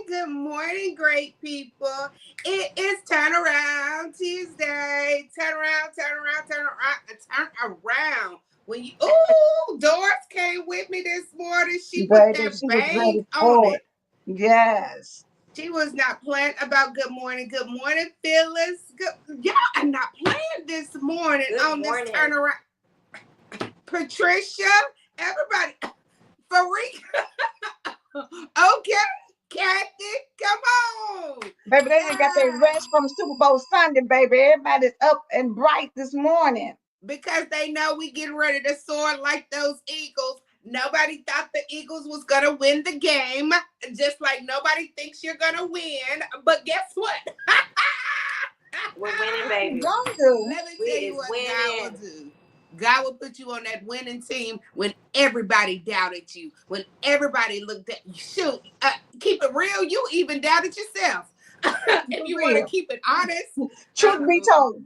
Good morning, great people. It is Turnaround Tuesday. Turn around. When you, Doris came with me this morning. She put that bang on it. Yes. She was not playing about good morning. Good morning, Phyllis. Y'all are not playing this morning this turnaround. Patricia, everybody, Farika. Okay. Kathy, come on. Baby, they ain't got their rest from Super Bowl Sunday, baby. Everybody's up and bright this morning. Because they know we getting ready to soar like those Eagles. Nobody thought the Eagles was going to win the game. Just like nobody thinks you're going to win. But guess what? We're winning, baby. Let me tell you what God will do. God will put you on that winning team when everybody doubted you, when everybody looked at you. Shoot, keep it real. You even doubted yourself. If you want to keep it honest. Truth be told.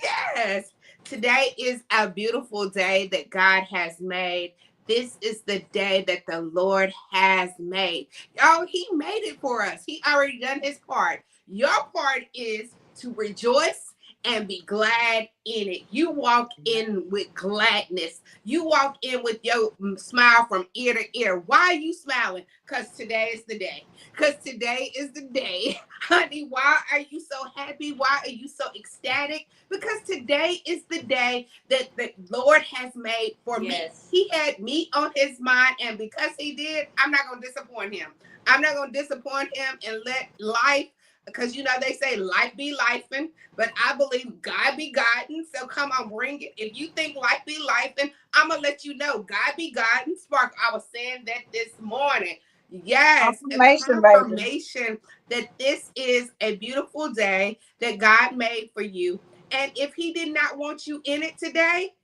Yes. Today is a beautiful day that God has made. This is the day that the Lord has made. Oh, He made it for us. He already done His part. Your part is to rejoice and be glad in it. You walk in with gladness. You walk in with your smile from ear to ear. Why are you smiling? Because today is the day. Because today is the day. Honey, why are you so happy? Why are you so ecstatic? Because today is the day that the Lord has made for me. He had me on His mind, and because He did, I'm not going to disappoint Him. I'm not going to disappoint Him and let life, because they say life be lifing, but I believe God be guiding. So come on, bring it. If you think life be lifing, I'm going to let you know God be guiding. Spark, I was saying that this morning. Yes, confirmation that this is a beautiful day that God made for you. And if He did not want you in it today,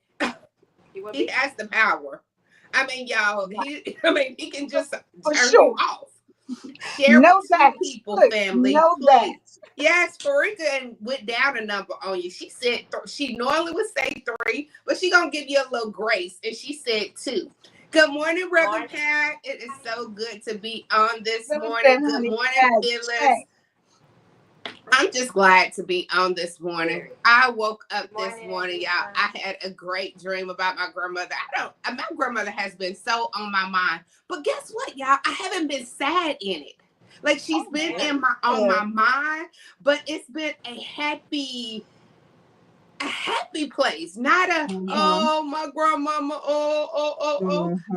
He has the power. I mean, y'all, He can just turn you off. Share with two people, family. Please. Yes, Farika went down a number on you. She said she normally would say 3, but she gonna give you a little grace, and she said 2. Good morning, Reverend Pat. It is so good to be on this morning. Good morning, Phyllis. I'm just glad to be on this morning. I woke up this morning, y'all. I had a great dream about my grandmother. My grandmother has been so on my mind. But guess what, y'all? I haven't been sad in it. Like she's been on my mind, but it's been a happy place. Not oh, my grandmama,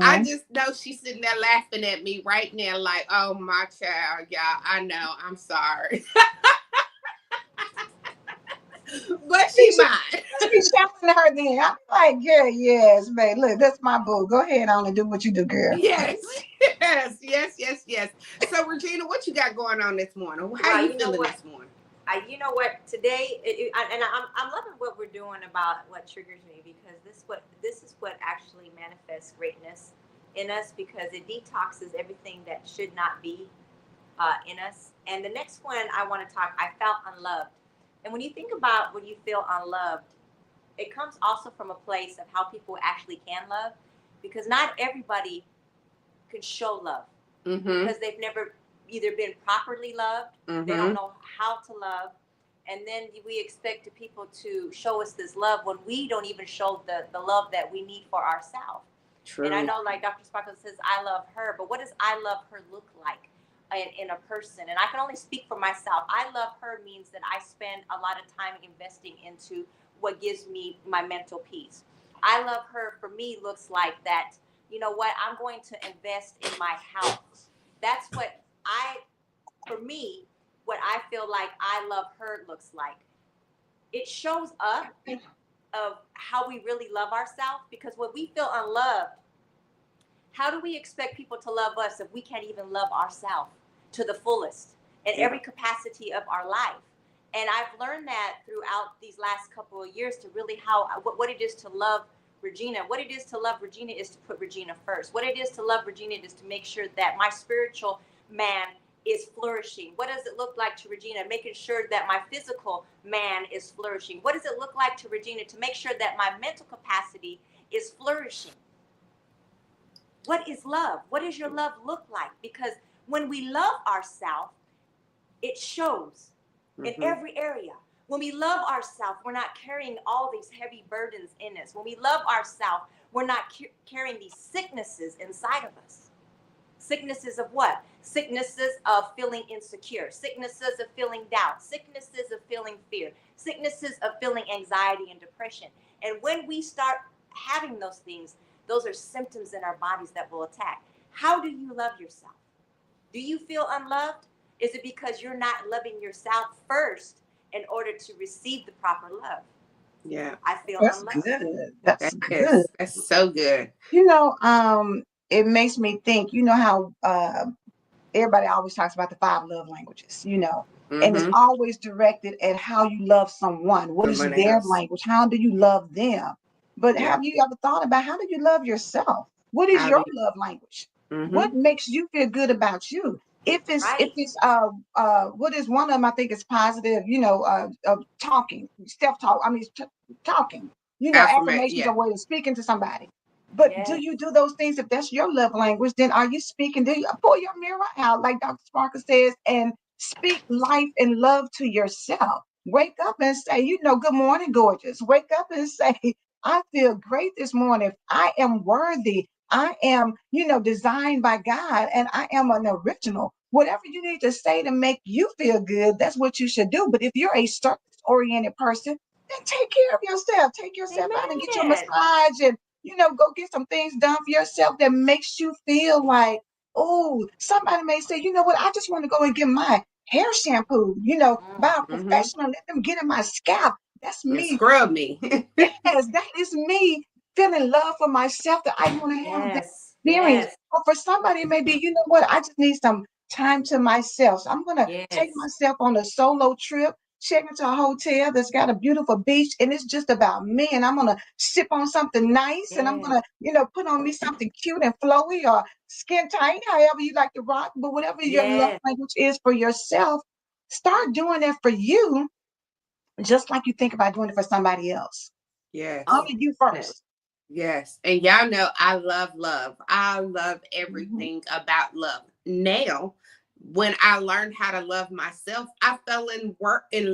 I just know she's sitting there laughing at me right now like, oh, my child, y'all. I know. I'm sorry. But she might. Be shouting her then. I'm like, girl, yes, babe. Look, that's my boo. Go ahead on and do what you do, girl. Yes. So, Regina, what you got going on this morning? How you feeling this morning? You know what? Today, I'm loving what we're doing about what triggers me, because this is what actually manifests greatness in us, because it detoxes everything that should not be in us. And the next one I want to talk. I felt unloved. And when you think about when you feel unloved, it comes also from a place of how people actually can love, because not everybody can show love Mm-hmm. because they've never either been properly loved, they don't Mm-hmm. know how to love, and then we expect the people to show us this love when we don't even show the love that we need for ourselves. And I True. know, like Dr. Sparkle says, I love her, but what does I love her look like in a person? And I can only speak for myself. I love her means that I spend a lot of time investing into what gives me my mental peace. I love her for me looks like that, you know what, I'm going to invest in my health. That's what I, for me, what I feel like I love her looks like. It shows up of how we really love ourselves, because when we feel unloved, how do we expect people to love us if we can't even love ourselves to the fullest in Yeah. every capacity of our life? And I've learned that throughout these last couple of years, to really what it is to love Regina. What it is to love Regina is to put Regina first. What it is to love Regina is to make sure that my spiritual man is flourishing. What does it look like to Regina? Making sure that my physical man is flourishing. What does it look like to Regina to make sure that my mental capacity is flourishing? What is love? What does your love look like? Because when we love ourselves, it shows in Mm-hmm. every area. When we love ourselves, we're not carrying all these heavy burdens in us. When we love ourselves, we're not carrying these sicknesses inside of us. Sicknesses of what? Sicknesses of feeling insecure, sicknesses of feeling doubt, sicknesses of feeling fear, sicknesses of feeling anxiety and depression. And when we start having those things, those are symptoms in our bodies that will attack. How do you love yourself? Do you feel unloved? Is it because you're not loving yourself first in order to receive the proper love? Yeah. I feel That's unloved. good. That's That good. is. That's so good. You know, it makes me think, you know how everybody always talks about the five love languages, and it's Mm-hmm. always directed at how you love someone. What is Someone their else. language? How do you love them? But Yeah. have you ever thought about how do you love yourself? What is How do your you? love language? Mm-hmm. What makes you feel good about you? If Right. it's what is one of them? I think it's positive. Talking, self talk. I mean, talking. Affirmate. Affirmations Yeah. are way of speaking to somebody. But do Yes. you do those things? If that's your love language, then are you speaking? Do you pull your mirror out, like Dr. Sparker says, and speak life and love to yourself? Wake up and say, good morning, gorgeous. Wake up and say, I feel great this morning. I am worthy. I am, designed by God, and I am an original. Whatever you need to say to make you feel good, that's what you should do. But if you're a service oriented person, then take care of yourself. Take yourself out and get your Amen. massage and go get some things done for yourself that makes you feel like, oh, somebody may say, you know what, I just want to go and get my hair shampoo, by a Mm-hmm. professional, let them get in my scalp. That's And me. scrub me. Yes, that is me feeling love for myself, that I want to have that Yes. experience. Yes. Or for somebody, it may be, you know what, I just need some time to myself. So I'm going to take Yes. myself on a solo trip, check into a hotel that's got a beautiful beach, and it's just about me. And I'm going to sip on something nice, and I'm Yes. going to, put on me something cute and flowy or skin tight, however you like to rock. But whatever your love Yes. language is for yourself, start doing that for you, just like you think about doing it for somebody else. Yes. Honor Oh, you definitely. first. Yes. And y'all know I love love. I love Mhm. everything about love. Now, when I learned how to love myself, I fell in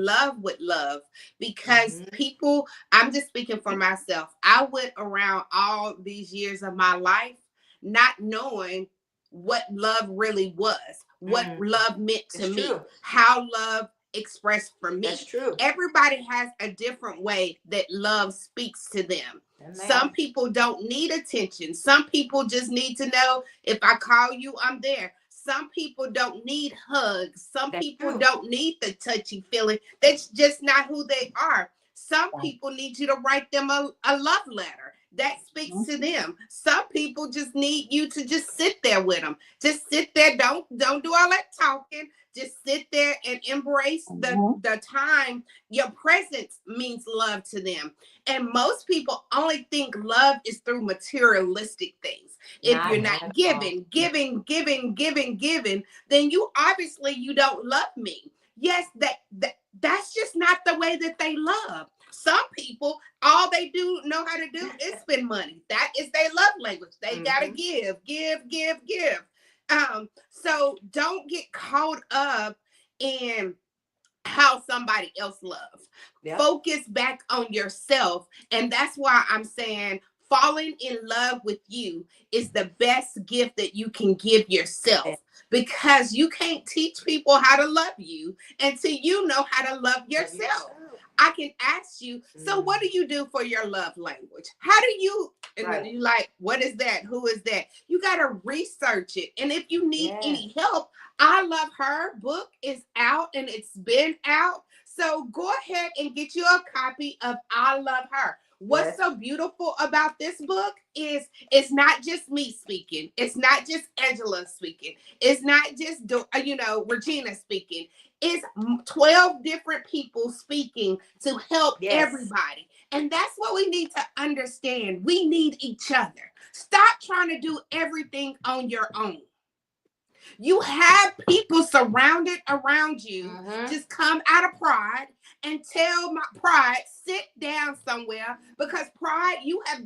love with love because Mm-hmm. people, I'm just speaking for myself. I went around all these years of my life not knowing what love really was, what Mm. love meant to It's me, true. how love expressed for That's me. true. Everybody has a different way that love speaks to them. Some Amen. people don't need attention. Some people just need to know if I call you, I'm there. Some people don't need hugs. Some That's people true. don't need the touchy feeling. That's just not who they are. Some Right. people need you to write them a love letter that speaks Mhm. to them. Some people just need you to just sit there with them. Just sit there. Don't do all that talking. Just sit there and embrace Mhm. the time. Your presence means love to them. And most people only think love is through materialistic things. If Not you're not at all. giving, then you obviously you don't love me. Yes, that's just not the way that they love. Some people, all they do know how to do is spend money. That is their love language. They gotta Mm-hmm. give. So don't get caught up in how somebody else loves. Yep. Focus back on yourself. And that's why I'm saying falling in love with you is the best gift that you can give Yeah. yourself, because you can't teach people how to love you until you know how to love Love yourself. yourself. I can ask you, so what Mm. do you do for your love language? How do you, and then Right. you like, what is that? Who is that? You got to research it. And if you need Yeah. any help, I Love Her book is out and it's been out. So go ahead and get you a copy of I Love Her. What's Yes. so beautiful about this book is it's not just me speaking. It's not just Angela speaking. It's not just, Regina speaking. It's 12 different people speaking to help Yes. everybody. And that's what we need to understand. We need each other. Stop trying to do everything on your own. You have people surrounded around you. Mm-hmm. Just come out of pride and tell my pride, sit down somewhere, because pride, you have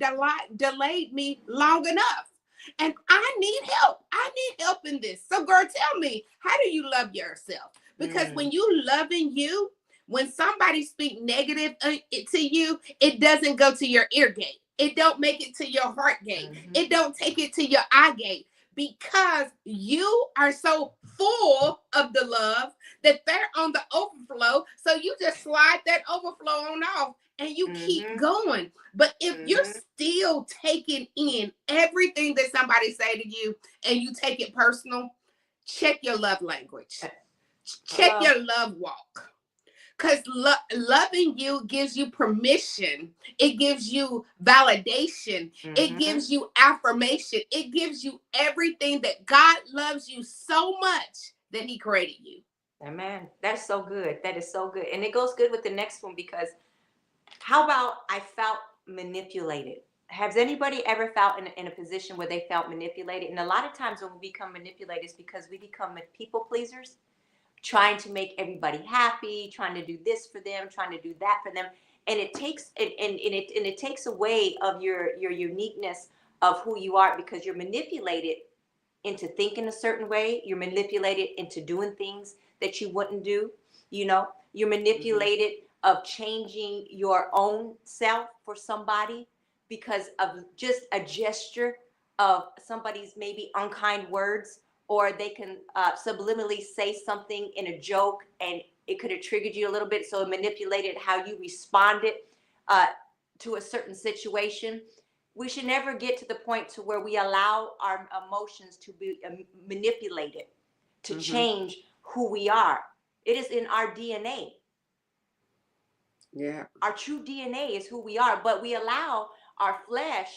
delayed me long enough. And I need help. I need help in this. So, girl, tell me, how do you love yourself? Because Mm. when you loving you, when somebody speak negative to you, it doesn't go to your ear gate. It don't make it to your heart gate. Mm-hmm. It don't take it to your eye gate, because you are so full of the love that they're on the overflow. So you just slide that overflow on off and you keep Mm-hmm. going. But if you're Mm-hmm. still taking in everything that somebody say to you and you take it personal, check your love language. Check Hello. your love walk. Because loving you gives you permission. It gives you validation. It Mm-hmm. gives you affirmation. It gives you everything that God loves you so much that He created you. Amen. That's so good. That is so good. And it goes good with the next one because how about I felt manipulated? Has anybody ever felt in a position where they felt manipulated? And a lot of times when we become manipulated, it's because we become people pleasers, trying to make everybody happy, trying to do this for them, trying to do that for them. And it takes and it takes away of your uniqueness of who you are because you're manipulated into thinking a certain way. You're manipulated into doing things that you wouldn't do. You're Mm-hmm. manipulated of changing your own self for somebody because of just a gesture of somebody's maybe unkind words, or they can subliminally say something in a joke and it could have triggered you a little bit. So it manipulated how you responded uh, to a certain situation. We should never get to the point to where we allow our emotions to be manipulated to Mm-hmm. change who we are. It is in our DNA. Yeah. Our true DNA is who we are, but we allow our flesh,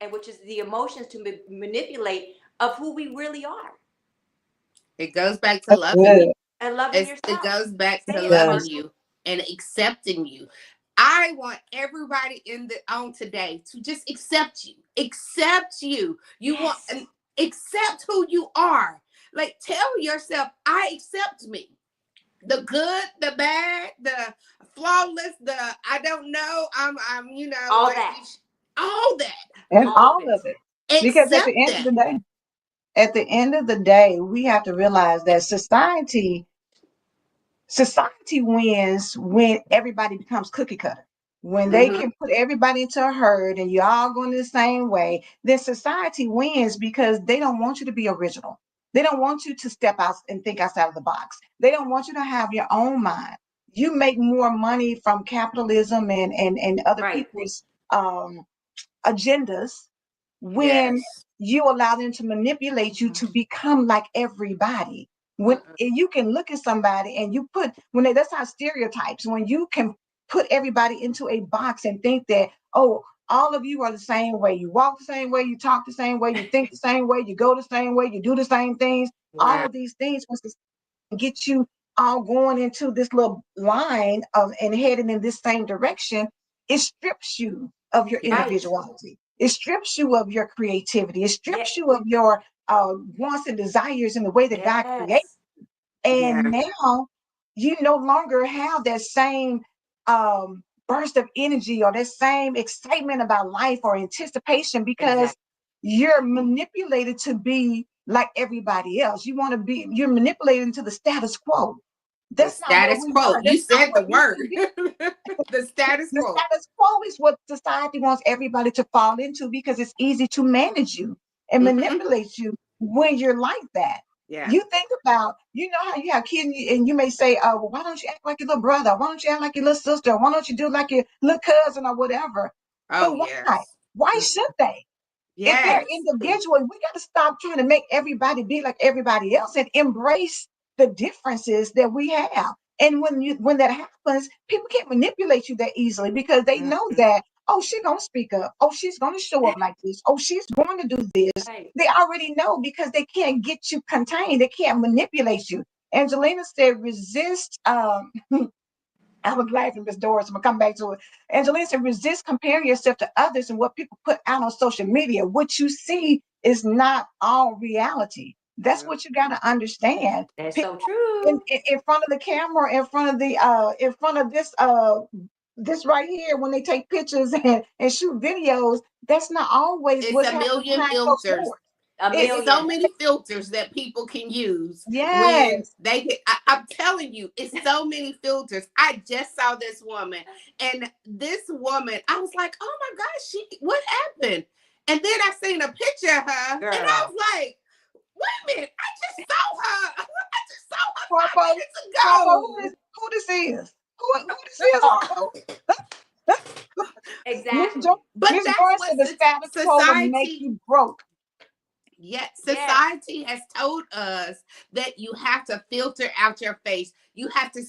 and which is the emotions, to manipulate of who we really are It goes back to That's loving you. good. and loving It yourself. goes back to Say It it, loving does. Sparkle. you and accepting you. I want everybody in the on today to just accept you. Accept you. You want Yes. and accept who you are. Like tell yourself, I accept me. The good, the bad, the flawless, the I don't know, I'm All like that. all that. And All of all it. of it. Because Accept that. at the end of the day, we have to realize that society wins when everybody becomes cookie cutter. When they Mm-hmm. can put everybody into a herd and you're all going the same way, then society wins because they don't want you to be original. They don't want you to step out and think outside of the box. They don't want you to have your own mind. You make more money from capitalism and other Right. people's um, agendas when Yes. you allow them to manipulate you to become like everybody. When Mm-mm. you can look at somebody and you put that's how stereotypes, when you can put everybody into a box and think that, oh, all of you are the same way, you walk the same way, you talk the same way, you think the same way, you go the same way, you do the same things, all Yeah. Wow. of these things was to get you all going into this little line of and heading in this same direction. It strips you of your Right. individuality. It strips you of your creativity. It Yeah. strips you of your wants and desires in the way that God created. Yes. Yeah. And now you no longer have that same burst of energy or that same excitement about life or anticipation because Exactly. you're manipulated to be like everybody else. You're manipulated into the status quo. The That's not what status we quo. are. You That's not said what the we should word. be. The status The quo. status quo is what society wants everybody to fall into because it's easy to manage you and Hmm. manipulate you when you're like that. Yeah. You think about, you know how you have kids and you may say, well, why don't you act like your little brother? Why don't you act like your little sister? Why don't you do like your little cousin or whatever? Oh, But why? yes. Why should they? If they're Yes. individual, we got to stop trying to make everybody be like everybody else and embrace the differences that we have. And when that happens, people can't manipulate you that easily because they know Mm-mm. that, oh, she's gonna speak up, oh, she's gonna show up like this, oh, she's going to do this. Right. They already know because they can't get you contained, they can't manipulate you. Angelina said, resist I was laughing, Miss Doris. I'm gonna come back to it. Angelina said, resist comparing yourself to others and what people put out on social media. What you see is not all reality. That's Yep. what you got to understand. That's People so true. in front of the camera, in front of this right here, when they take pictures and shoot videos, that's not always It's what's a happening million behind closed filters. doors. A It's It's so million. many filters that people can use when yes, they get. I'm telling you, it's so many filters. I just saw this woman, and this woman, I was like, oh my gosh, what happened? And then I seen a picture of her, and I Girl. was like, wait a minute, I just saw her. I just saw her five Harpo, minutes Harpo, ago. who this is? Who this is, Harpo? Miss Exactly. Jo- But Miss that's Joyce what said the status quo will make society. you broke. Yet Yes. society has told us that you have to filter out your face. You have to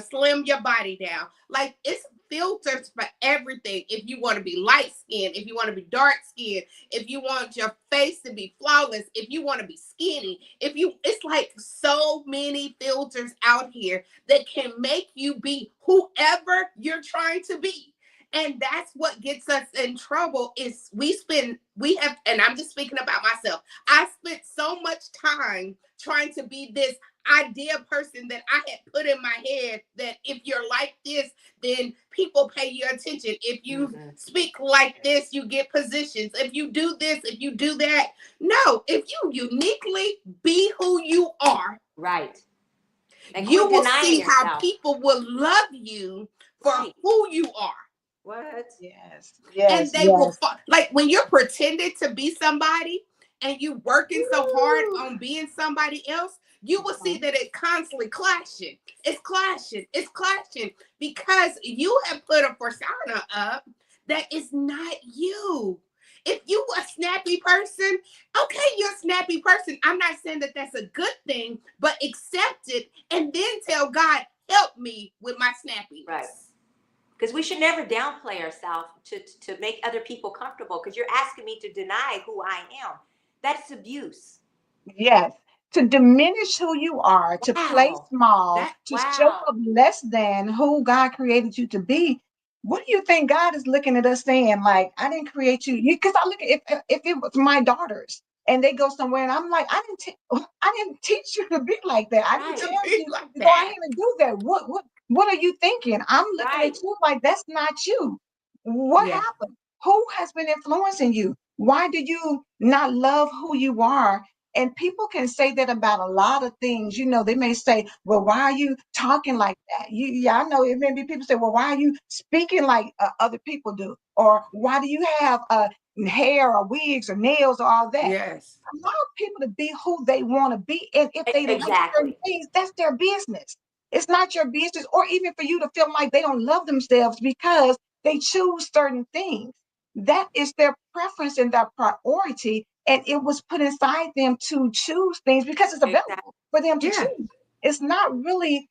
slim your body down. Like it's filters for everything. If you want to be light skinned, if you want to be dark skinned, if you want your face to be flawless, if you want to be skinny, it's like so many filters out here that can make you be whoever you're trying to be. And that's what gets us in trouble is we have, and I'm just speaking about myself. I spent so much time trying to be this idea person that I had put in my head that if you're like this, then people pay you attention. If you Mm-mm. speak like this, you get positions. If you do this, if you do that. No, if you uniquely be who you are, Right. And you quit will denying see how yourself. people will love you for Right. who you are. What? Yes, And yes, they will yes. like when you're pretending to be somebody and you working so hard Woo. on being somebody else, you will see Mhm. that it constantly clashing. It's clashing. It's clashing because you have put a persona up that is not you. If you a snappy person, okay, you're a snappy person. I'm not saying that that's a good thing, but accept it and then tell God, help me with my Right. snappiness. Because we should never downplay ourselves to make other people comfortable. Because you're asking me to deny who I am. That's abuse. Yes. To diminish who you are, to play Wow. small, That to show wow. up less than who God created you to be. What do you think God is looking at us saying? Like, I didn't create you. Because I look at if it was my daughters and they go somewhere and I'm like, I didn't teach you to be like that. I didn't Right. tell To be you like to go ahead that. and do that. What are you thinking? I'm looking at Right. you like that's not you. What Yeah. happened? Who has been influencing you? Why do you not love who you are? And people can say that about a lot of things. They may say, well, why are you talking like that? Yeah, I know it may be people say, well, why are you speaking like other people do? Or why do you have hair or wigs or nails or all that? Yes. Allow people to be who they want to be. And if they like certain Exactly. things, that's their business. It's not your business, or even for you to feel like they don't love themselves because they choose certain things. That is their preference and their priority. And it was put inside them to choose things because it's Exactly. available for them to Yeah. choose. It's not really,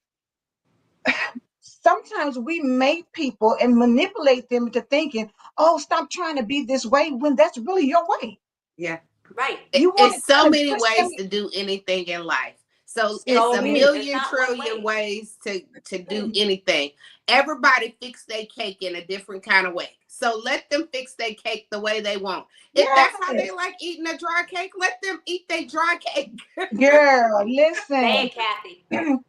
sometimes we make people and manipulate them into thinking, oh, stop trying to be this way when that's really your way. Yeah. Right. You want It's to so kind of many twist them. ways to do anything in life. So it's So a It is. many. There's million not one trillion way. ways to do anything. Everybody fix their cake in a different kind of way. So let them fix their cake the way they want. If that's how they Yes. like eating a dry cake, let them eat their dry cake. Girl, Say listen. it, Kathy.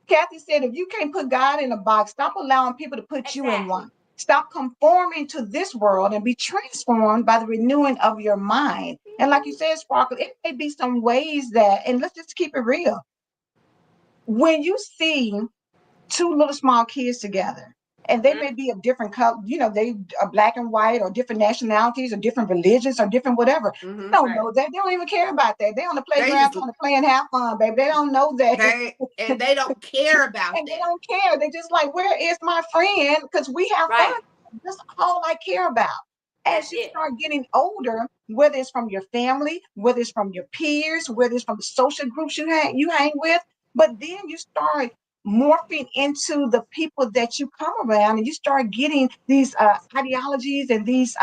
Kathy said, if you can't put God in a box, stop allowing people to put you in Exactly. one. Stop conforming to this world and be transformed by the renewing of your mind. And like you said, Sparkle, it may be some ways that, and let's just keep it real. When you see two little small kids together, and they Mm-hmm. may be of different color, they are black and white, or different nationalities, or different religions, or different whatever. They Hmm. don't Right. know that. They don't even care about that. They on the They playground just trying to play and have fun, baby. They don't know that. they don't care about And they that. don't care. They just like, where is my friend? Because we have fun. Right. That's all I care about. As That's you it. start getting older, whether it's from your family, whether it's from your peers, whether it's from the social groups you hang with, but then you start morphing into the people that you come around, and you start getting these ideologies and these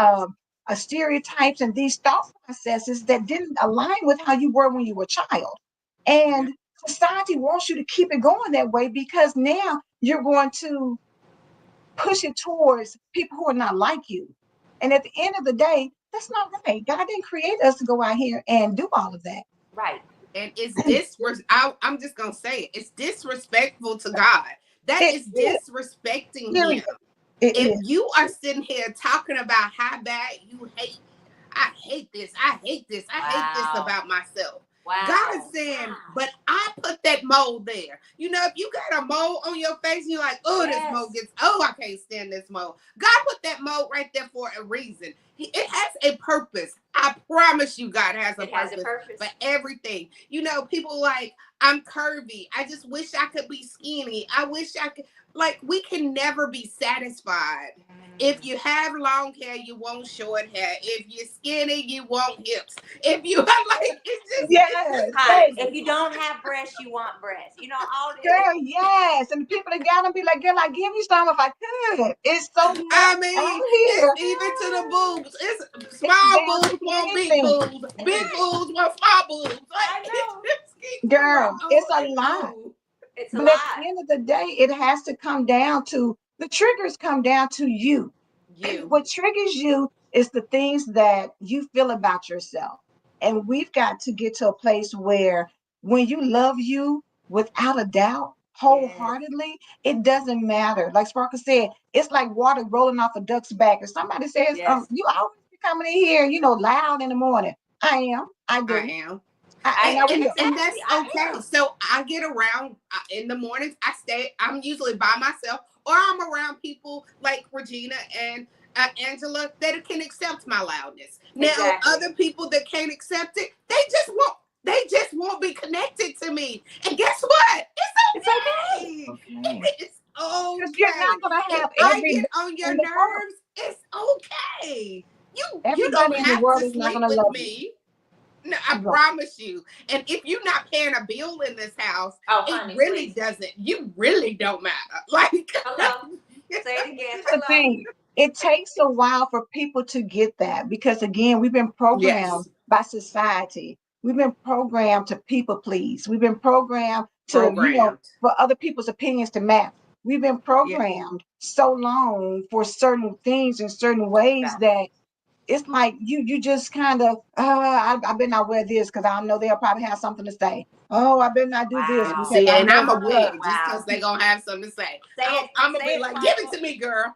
stereotypes and these thought processes that didn't align with how you were when you were a child. Yeah. And society wants you to keep it going that way, because now you're going to push it towards people who are not like you. And at the end of the day, that's not right. God didn't create us to go out here and do all of that. Right. And it's I'm just gonna say it. It's disrespectful to God. That It is is. disrespecting Period. Him. It If is. you are sitting here talking about how bad you hate, I hate this, I hate this, I hate this Wow. about myself. God is Wow. saying, Wow. but I put that mole there. If you got a mole on your face and you're like, oh, this mole Yes. gets, oh, I can't stand this mole. God put that mole right there for a reason. It has a purpose. I promise you, God has a It has a purpose for purpose. everything. People like, I'm curvy. I just wish I could be skinny. I wish I could. Like, we can never be satisfied. If Mm. you have long hair, you want short hair. If you're skinny, you want hips. If you like, it's Yes, just Honey, crazy. if you don't have breasts, you want breasts. You know, all this. girl, yes. And the people that got them be like, girl, I give you some if I could. It's so I much mean, out it's here. even to the boobs. It's It's small down to boobs want big anything. boobs. Big boobs want small boobs. Like, I it know. just keeps going Girl, it's on a and lot. on. It's a But at lot. the end of the day, it has to come down to the triggers come down to you. You. What triggers you is the things that you feel about yourself. And we've got to get to a place where when you love you without a doubt, Yes. wholeheartedly, it doesn't matter. Like Sparkle said, it's like water rolling off a duck's back. If somebody says, Yes. you always be coming in here, loud in the morning. I am. I I do. am. And I will. And Exactly. that's I okay. am. So I get around in the mornings. I'm usually by myself, or I'm around people like Regina and Angela that can accept my loudness. Now, Exactly. other people that can't accept it, they just won't be connected to me. And guess what? It's okay. It's okay. Okay. It's Because you're okay. not going to If have I everybody get on your in the world. nerves, it's okay. You don't Everybody in the have world to is not sleep going to with love you. me. No, I Right. promise you. And if you're not paying a bill in this house, Oh, it honey, really please. doesn't. You really don't matter. Like, Hello. Say it again. The Hello. thing. It takes a while for people to get that, because again, we've been programmed yes, by society. We've been programmed to people please. We've been programmed to, programmed. for other people's opinions to match. We've been Yeah, programmed so long for certain things in certain ways Exactly. that it's like you just kind of I better not wear this because I know they'll probably have something to say. Oh, I better not do this and because Wow. see, I and know I'm a that wear what. it just because Wow. they gonna have something to say. Say it. I'm gonna Say be it, like, give it Sparkle. to me, girl.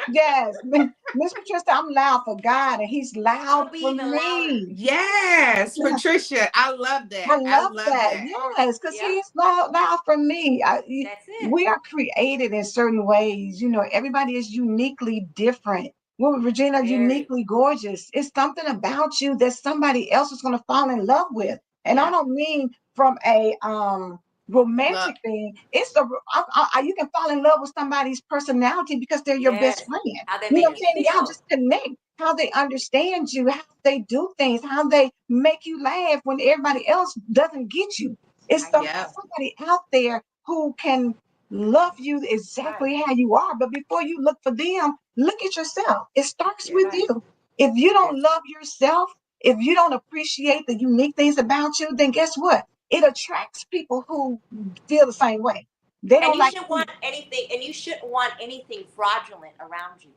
Yes, Miss Patricia, I'm loud for God and He's loud I'll be for even louder. me. Yes, Yeah, Patricia, I love that. I I love love that. that. Yes, because Yep. He's loud for me. That's it. We are created in certain ways. Everybody is uniquely different. Well, Regina, Very. uniquely gorgeous. It's something about you that somebody else is going to fall in love with. And I Yep. don't mean from a Love. romantic thing. It's you can fall in love with somebody's personality because they're your best Yes. friend. How they You know make what I'm you saying? Y'all feel. just connect. How they understand you, how they do things, how they make you laugh when everybody else doesn't get you. It's I Yep. know. somebody out there who can love you Right. exactly how you are. But before you look for them, look at yourself. It starts Yeah. with Right. you. If you don't That's love yourself, if you don't appreciate the unique things about you, then guess what? it attracts people who feel the same way. They And don't you like should want people. anything, and you shouldn't want anything fraudulent around you.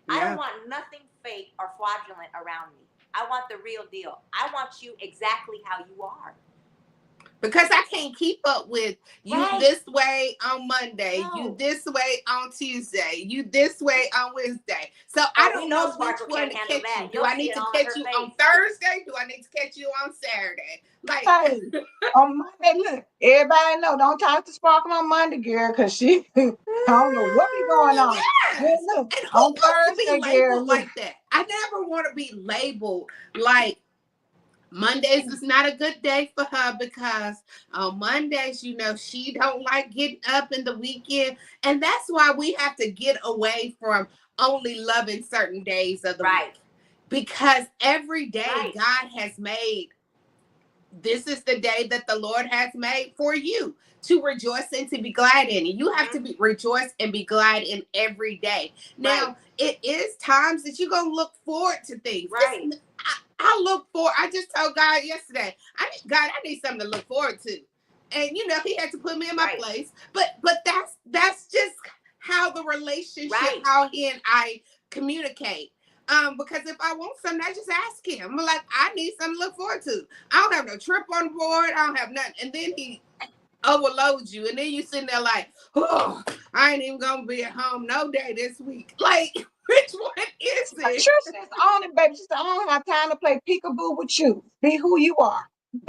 I don't Yeah. want nothing fake or fraudulent around me. I want the real deal. I want you exactly how you are. Because I can't keep up with you Right. this way on Monday, you No. this way on Tuesday, you this way on Wednesday. So I Oh, we don't know know which Sparkle one can't to handle catch that. you. Do You'll I see need it to all in catch her you on face. Thursday? Do I need to catch you on Saturday? Like, Hey, on Monday, look, everybody know, don't talk to Sparkle on Monday, girl, because she, I don't know what be going on. Girl, yes. look, And who on wants to be Thursday, girl, labeled look, like that? I never want to be labeled like Mondays is not a good day for her because on Mondays, she don't like getting up in the weekend. And that's why we have to get away from only loving certain days of the Right. week. Because every day Right. God has made, this is the day that the Lord has made for you to rejoice and to be glad in it. You have to Mm-hmm. be rejoice and be glad in every day. Right. Now, it is times that you're gonna look forward to things. Right. I look for. I just told God yesterday. God, I need something to look forward to, and He had to put me in my Right. place. But that's just how the relationship, Right. how He and I communicate. Because if I want something, I just ask Him. I'm like, I need something to look forward to. I don't have no trip on the board. I don't have nothing. And then He overloads you, and then you sitting there like, oh, I ain't even gonna be at home no day this week. Like, which one is it? Trisha is on it, baby. She said, I don't have time to play peekaboo with you. Be who you are.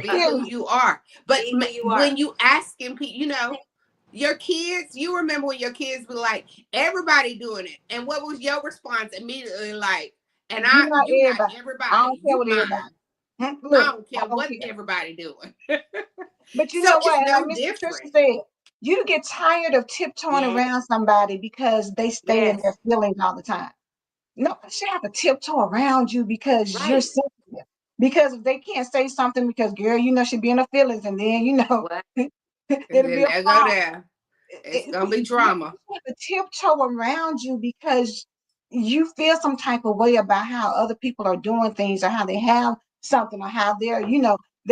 Be who Period. you are. But Be who you are. when you asking people, your kids, you remember when your kids were like, everybody doing it. And what was your response immediately? Like, You're not you not everybody. I don't everybody, care you what mine. everybody. I Look, don't I care don't what care. everybody doing. But you So know it's what? And like no Miss Patricia different. said, you get tired of tiptoeing Yes. around somebody because they stay in Yes. their feelings all the time. Nobody should have to tiptoe around you because you're Right. sensitive. Because if they can't say something because girl, she be in her feelings and then What? And it'll then be a they go problem. there. It's gonna be Nobody drama. should have to tiptoe around you because you feel some type of way about how other people are doing things or how they have something or how they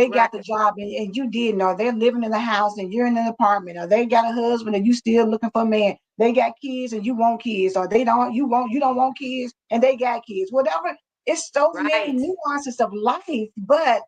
got the Right. job and you didn't, or they're living in the house and you're in an apartment, or they got a husband and you still looking for a man. They got kids and you want kids, or you don't want kids and they got kids. Whatever. It's so many Right. nuances of life, but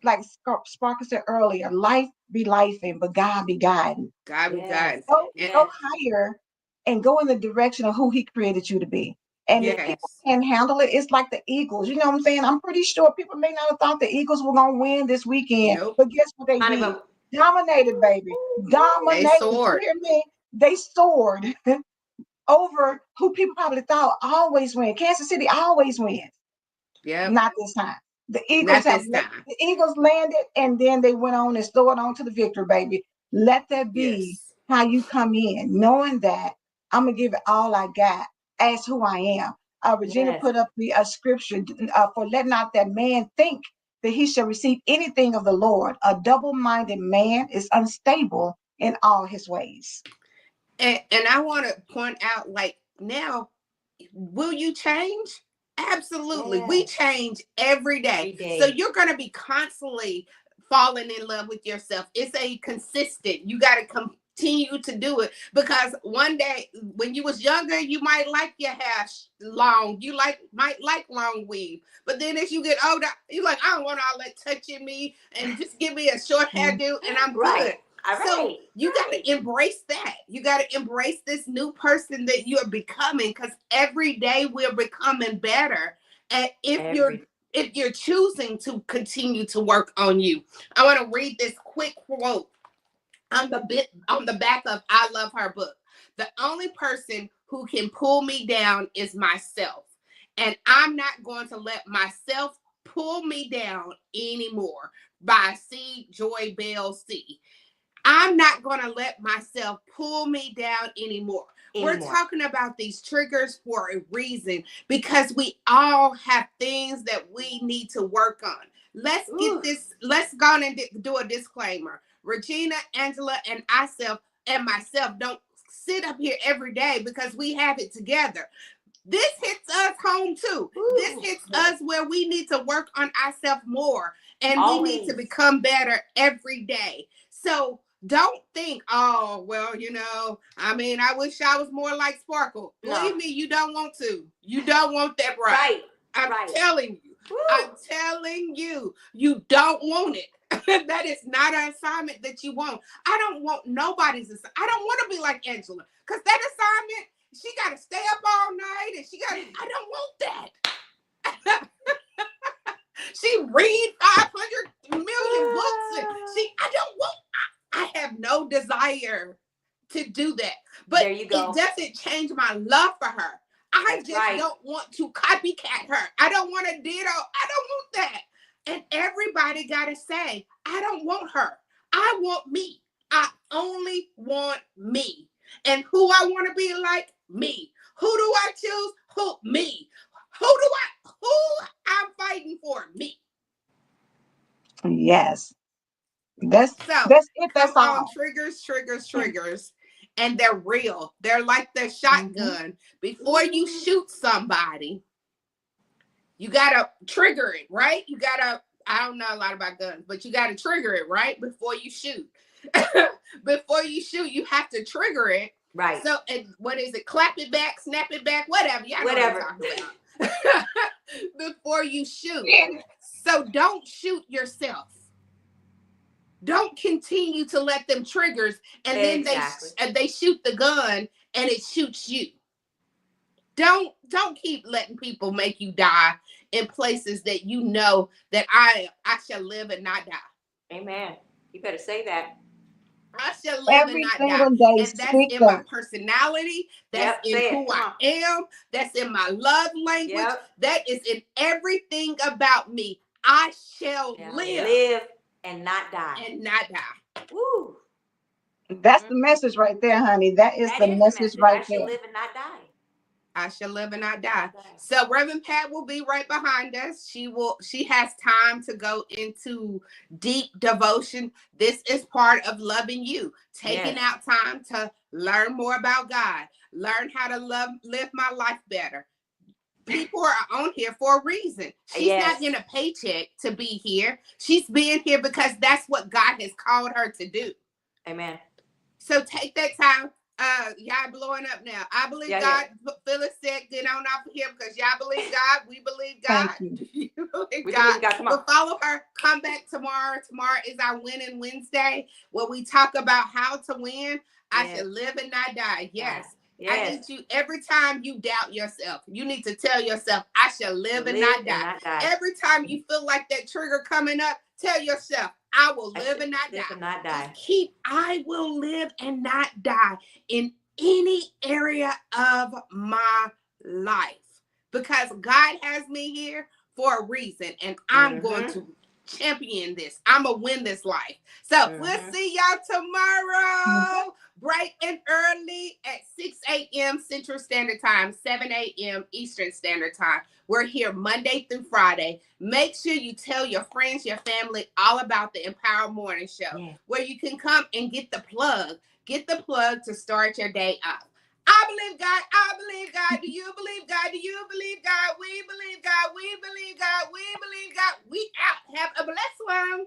like Sparkle said earlier, life be life and but God be guiding. God be Yes. God. And Go Yes. higher and go in the direction of who he created you to be. And if people yes. can't handle it, it's like the Eagles. You know what I'm saying? I'm pretty sure people may not have thought the Eagles were gonna win this weekend, Nope. but guess what they Honey, did? but Dominated, baby. They Dominated. You soared. hear me? They soared over who people probably thought always win. Kansas City always wins. Yep. Not this time. Not this time. The Eagles landed and then they went on and soared on to the victory, baby. Let that be Yes. how you come in, knowing that I'm gonna give it all I got as who I am. Regina yes. put up the scripture for let not that man think that he shall receive anything of the Lord. A double-minded man is unstable in all his ways. And I want to point out, like, now, will you change? Absolutely. We Yes. change every day. Every So day. you're going to be constantly falling in love with yourself. It's a consistent. You got to continue to do it because one day when you was younger, you might like your hair long. You might like long weave. But then as you get older, you're like, I don't want all that touching me and just give me a short Mhm. hairdo and I'm Right. good. All So right. you got Right. to embrace that. You got to embrace this new person that you're becoming because every day we're becoming better. And Every. if you're choosing to continue to work on you, I want to read this quick quote on the back of I Love Her book. The only person who can pull me down is myself. And I'm not going to let myself pull me down anymore. By C. Joy Bell C. I'm not going to let myself pull me down anymore. We're Anymore. talking about these triggers for a reason because we all have things that we need to work on. Let's get Ooh. this, let's go on and do a disclaimer. Regina, Angela, and myself don't sit up here every day because we have it together. This hits us home too. This Ooh. hits Yes. us where we need to work on ourselves more. And we need to Always. become better every day. So don't think, oh, well, I mean, I wish I was more like Sparkle. No. Believe me, you don't want to. You don't want that right. Right. I'm Right. telling you. Woo. I'm telling you, you don't want it. That is not an assignment that you want. I don't want nobody's assignment. I don't want to be like Angela, because that assignment, she got to stay up all night, and I don't want that. She read 500 million books, and I have no desire to do that. But there you go. It doesn't change my love for her. I just don't want to copycat her. I don't want to ditto. I don't want that. And everybody got to say, I don't want her. I want me. I only want me. And who I want to be like? Me. Who do I choose? Me. Who I'm fighting for? Me. Yes. That's So, it. come That's on, all. triggers. And they're real. They're like the shotgun. Before you shoot somebody, you got to trigger it, right? I don't know a lot about guns, but you got to trigger it, right? Before you shoot. Before you shoot, you have to trigger it. Right. So, what is it? Clap it back, snap it back, whatever. Y'all know what I'm talking about. Before you shoot. So, don't shoot yourself. Don't continue to let them triggers, and then they shoot the gun and it shoots you. Don't keep letting people make you die in places that you know that I shall live and not die. Amen. You better say that. I shall live Every and not single die. day. And that's in my personality. That's in who I am. That's in my love language. That is in everything about me. I shall live and not die. And not die. Woo. That's the message right there, honey. That is the message right there. I shall live and not die. I shall live and not die. So Reverend Pat will be right behind us. She has time to go into deep devotion. This is part of loving you. Taking out time to learn more about God. Learn how to live my life better. People are on here for a reason. She's not getting a paycheck to be here. She's being here because that's what God has called her to do. Amen. So take that time. Y'all blowing up now. I believe God. Phyllis said, get on off of here because y'all believe God. We believe God. Thank you. We believe God. Come on. But follow her. Come back tomorrow. Tomorrow is our Winning Wednesday, where we talk about how to win. I shall live and not die. Yes. I need you, every time you doubt yourself, you need to tell yourself, I shall live and not die. Every time you feel like that trigger coming up, tell yourself, I will live and not die. Just I will live and not die in any area of my life. Because God has me here for a reason, and I'm going to champion this. I'm going to win this life. So we'll see y'all tomorrow, bright and early at 6 a.m. Central Standard Time, 7 a.m. Eastern Standard Time. We're here Monday through Friday. Make sure you tell your friends, your family, all about the Empower Morning Show, where you can come and get the plug. Get the plug to start your day off. I believe God. I believe God. Do you believe God? Do you believe God? We believe God. We believe God. We believe God. We out. Have a blessed one.